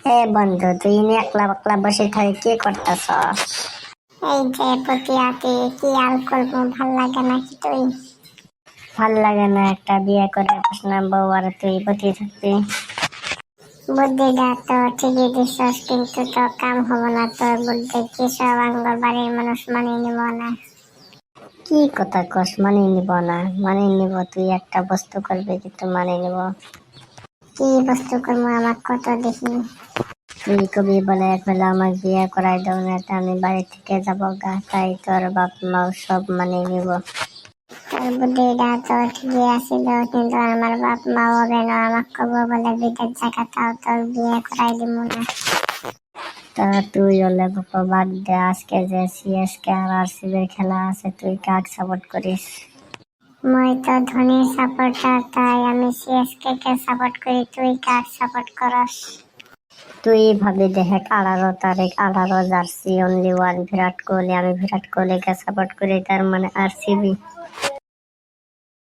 এ বন্ধু, তুই একলা একলা বসে থাকি কি করতেছ? এই যে পটিয়াতে কি আর করবো, ভাল লাগে নাকি তুই? ভাল লাগে না? একটা বিয়ে করে বস না বউ, আর তুই বসে থাকবি। বুদ্ধিটা তো ঠিকই দিছস, কিন্তু তো কাম হবো না। তোর বুদ্ধি কি সব আঙ্গুর বাড়ির মানুষ মানিয়ে নিব না? কি কথা কস? মানিয়ে নিব না? মানিয়ে নিব। তুই একটা বস্তু করবি কিন্তু মানিয়ে নিব। কি বস্তু করবো, আমার কত দেখি। তুই কবি বলে এক বেলা আমাকে বিয়ে করাই দাও না, আমি বাড়ি থেকে যাবো গা, তাই তোর বাপ মাও সব মানিয়ে নিব। তোর বুদ্ধিটা তো ঠিকই আছিল, কিন্তু আমার বাপ মাও কেন আমাকে কব বলে বিদেশ জায়গা, তাও তোর বিয়ে করাই দিব না। তা তুই হলে বাবা বাদ দে। আজকে যে সিএসকে আর আরসিবির খেলা আছে, তুই কাক সাপোর্ট করিস? মই তো ধোনির সাপোর্টার, তাই আমি সিএসকে কে সাপোর্ট করি। তুই কাক সাপোর্ট করস? তুই ভাবি দেখ, 18 তারিখ, 18 jersey, only one Virat Kohli. আমি বিরাট কোহলিকে সাপোর্ট করি, তার মানে আরসিবি।